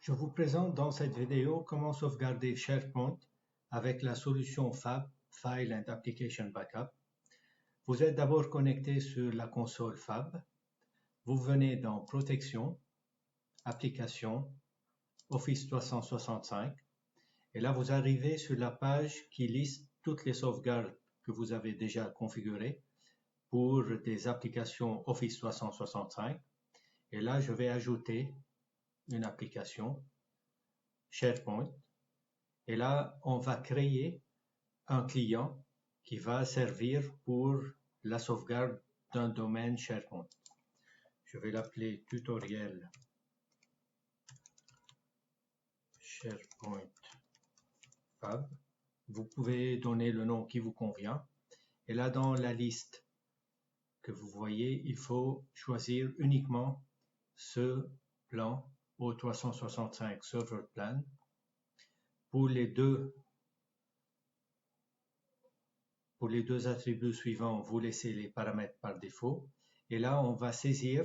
Je vous présente dans cette vidéo comment sauvegarder SharePoint avec la solution FAB, File and Application Backup. Vous êtes d'abord connecté sur la console FAB. Vous venez dans Protection, Applications, Office 365. Et là, vous arrivez sur la page qui liste toutes les sauvegardes que vous avez déjà configurées pour des applications Office 365. Et là, je vais ajouter une application SharePoint. Et là, on va créer un client qui va servir pour la sauvegarde d'un domaine SharePoint. Je vais l'appeler tutoriel SharePoint Fab. Vous pouvez donner le nom qui vous convient. Et là, dans la liste que vous voyez, il faut choisir uniquement ce plan O365 Server Plan. Pour les deux attributs suivants, vous laissez les paramètres par défaut. Et là, on va saisir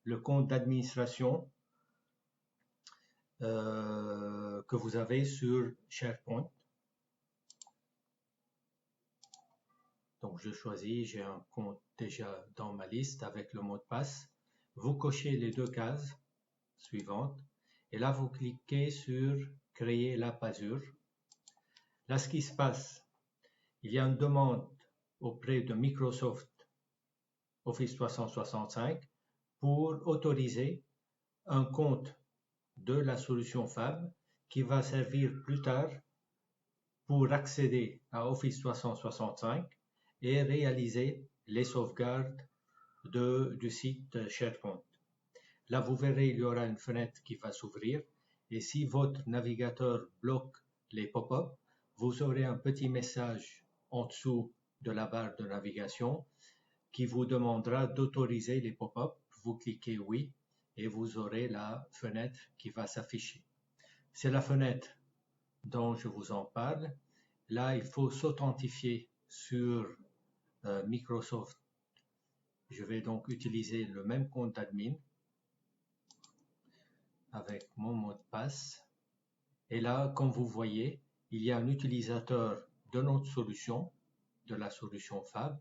le compte d'administration que vous avez sur SharePoint. Donc, je choisis, j'ai un compte déjà dans ma liste avec le mot de passe. Vous cochez les deux cases suivantes. Et là, vous cliquez sur Créer l'app Azure. Là, ce qui se passe, il y a une demande auprès de Microsoft Office 365 pour autoriser un compte de la solution FAB qui va servir plus tard pour accéder à Office 365 et réaliser les sauvegardes du site SharePoint. Là, vous verrez, il y aura une fenêtre qui va s'ouvrir et si votre navigateur bloque les pop-up, vous aurez un petit message en dessous de la barre de navigation qui vous demandera d'autoriser les pop-up. Vous cliquez oui et vous aurez la fenêtre qui va s'afficher. C'est la fenêtre dont je vous en parle. Là, il faut s'authentifier sur Microsoft. Je vais donc utiliser le même compte d'admin avec mon mot de passe. Et là, comme vous voyez, il y a un utilisateur de notre solution, de la solution FAB.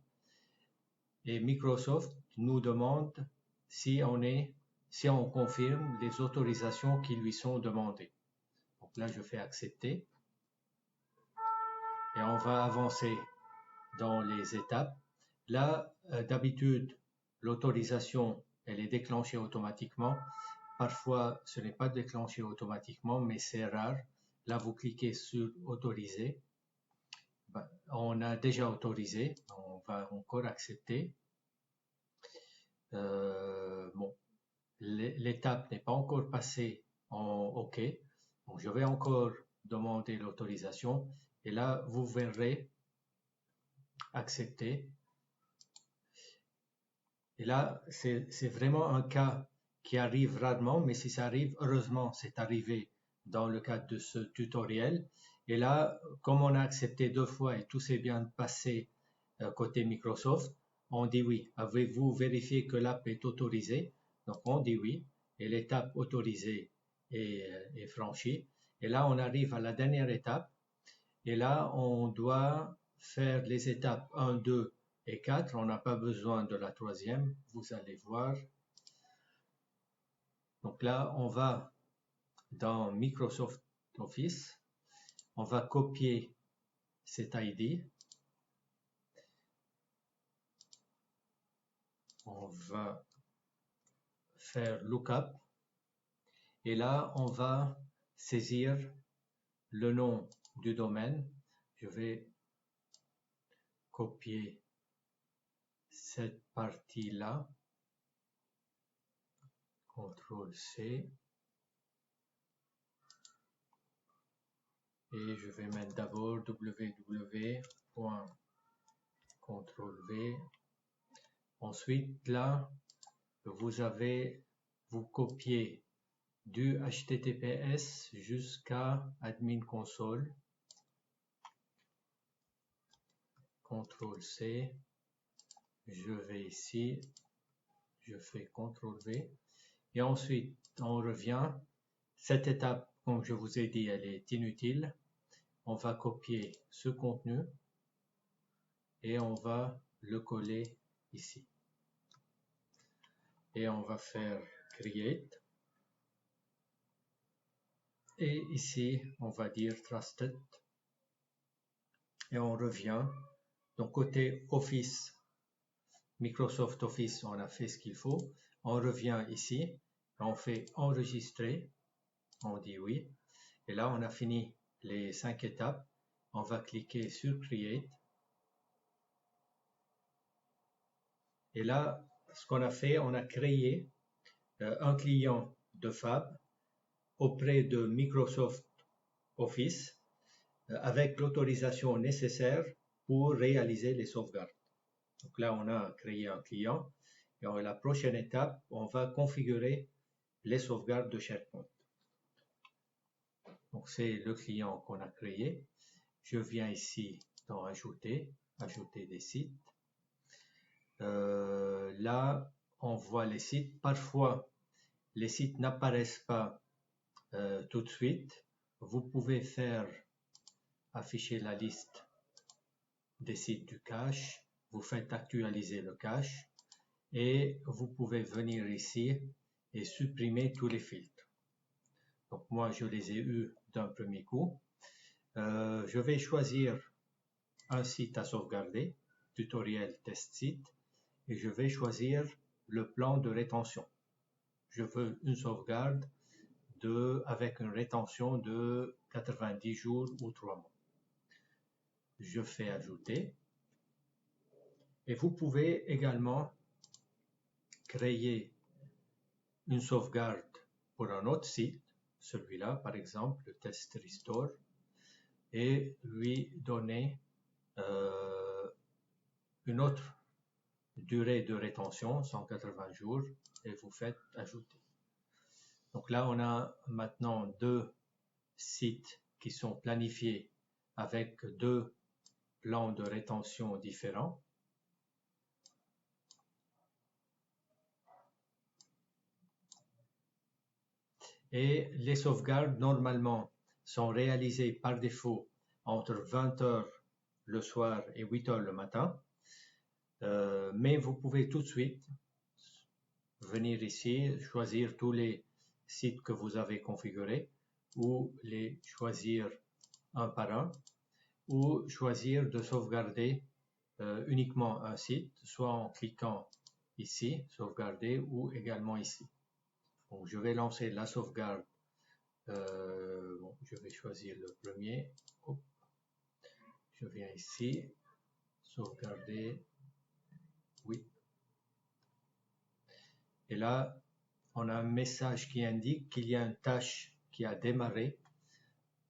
Et Microsoft nous demande si on confirme les autorisations qui lui sont demandées. Donc là, je fais accepter. Et on va avancer dans les étapes. Là, d'habitude, l'autorisation, elle est déclenchée automatiquement. Parfois, ce n'est pas déclenché automatiquement, mais c'est rare. Là, vous cliquez sur autoriser. On a déjà autorisé. On va encore accepter. Bon, l'étape n'est pas encore passée en OK. Donc, je vais encore demander l'autorisation. Et là, vous verrez accepter. Et là, c'est vraiment un cas qui arrive rarement, mais si ça arrive, heureusement, c'est arrivé dans le cadre de ce tutoriel. Et là, comme on a accepté 2 fois et tout s'est bien passé côté Microsoft, on dit oui. Avez-vous vérifié que l'app est autorisée? Donc, on dit oui. Et l'étape autorisée est franchie. Et là, on arrive à la dernière étape. Et là, on doit faire les étapes 1, 2 et 4. On n'a pas besoin de la troisième. Vous allez voir. Donc là, on va dans Microsoft Office. On va copier cet ID. On va faire lookup. Et là, on va saisir le nom du domaine. Je vais copier cette partie-là. CTRL-C. Et je vais mettre d'abord www.CTRL-V. Ensuite, là, vous copiez du HTTPS jusqu'à admin console. CTRL-C. Je vais ici. Je fais CTRL-V. Et ensuite, on revient. Cette étape, comme je vous ai dit, elle est inutile. On va copier ce contenu et on va le coller ici. Et on va faire Create. Et ici, on va dire Trusted. Et on revient. Donc, côté Office, Microsoft Office, on a fait ce qu'il faut. On revient ici. On fait Enregistrer. On dit oui. Et là, on a fini les 5 étapes. On va cliquer sur Create. Et là, ce qu'on a fait, on a créé un client de Fab auprès de Microsoft Office avec l'autorisation nécessaire pour réaliser les sauvegardes. Donc là, on a créé un client et la prochaine étape, on va configurer les sauvegardes de SharePoint. Donc c'est le client qu'on a créé. Je viens ici dans Ajouter, Ajouter des sites. Là, on voit les sites. Parfois, les sites n'apparaissent pas tout de suite. Vous pouvez faire afficher la liste des sites du cache. Vous faites actualiser le cache et vous pouvez venir ici et supprimer tous les filtres. Donc moi, je les ai eus d'un premier coup. Je vais choisir un site à sauvegarder, tutoriel test site, et je vais choisir le plan de rétention. Je veux une sauvegarde avec une rétention de 90 jours ou 3 mois. Je fais ajouter. Et vous pouvez également créer une sauvegarde pour un autre site, celui-là par exemple, le test restore, et lui donner une autre durée de rétention, 180 jours, et vous faites ajouter. Donc là, on a maintenant 2 sites qui sont planifiés avec 2 plans de rétention différents. Et les sauvegardes, normalement, sont réalisées par défaut entre 20h le soir et 8h le matin. Mais vous pouvez tout de suite venir ici, choisir tous les sites que vous avez configurés ou les choisir un par un ou choisir de sauvegarder uniquement un site, soit en cliquant ici, sauvegarder, ou également ici. Donc, je vais lancer la sauvegarde. Je vais choisir le premier. Hop. Je viens ici, sauvegarder, oui. Et là, on a un message qui indique qu'il y a une tâche qui a démarré,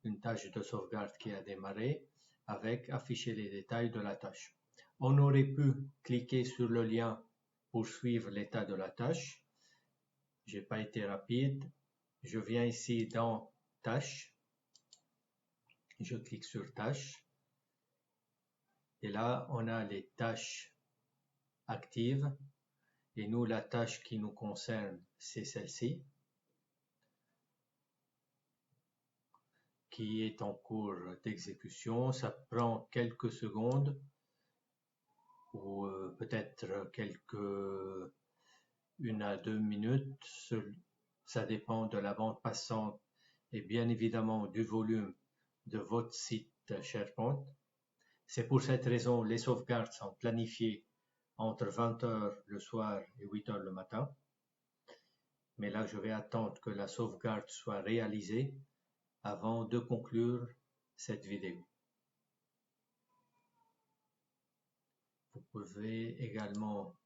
une tâche de sauvegarde qui a démarré, avec afficher les détails de la tâche. On aurait pu cliquer sur le lien pour suivre l'état de la tâche. Je n'ai pas été rapide. Je viens ici dans Tâches. Je clique sur Tâches. Et là, on a les tâches actives. Et nous, la tâche qui nous concerne, c'est celle-ci, qui est en cours d'exécution. Ça prend quelques secondes ou peut-être 1 à 2 minutes. Ça dépend de la bande passante et bien évidemment du volume de votre site SharePoint. C'est pour cette raison les sauvegardes sont planifiées entre 20h le soir et 8h le matin. Mais là, je vais attendre que la sauvegarde soit réalisée avant de conclure cette vidéo. Vous pouvez également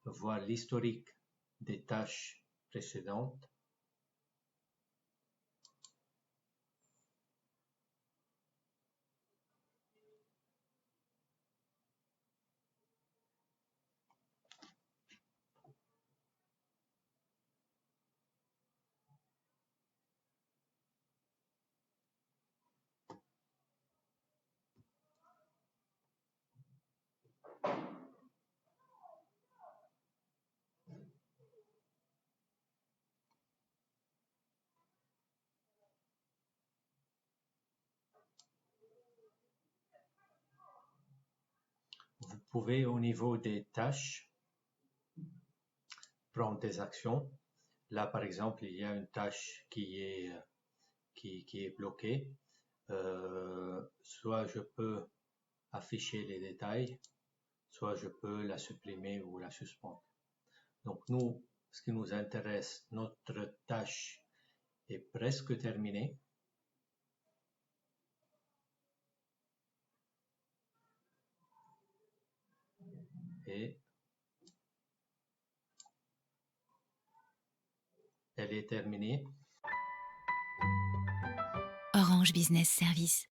voir l'historique des tâches précédentes. pouvez au niveau des tâches prendre des actions. Là, par exemple, il y a une tâche qui est bloquée. Soit je peux afficher les détails, soit je peux la supprimer ou la suspendre. Donc nous, ce qui nous intéresse, notre tâche est presque terminée. Et elle est terminée. Orange Business Service.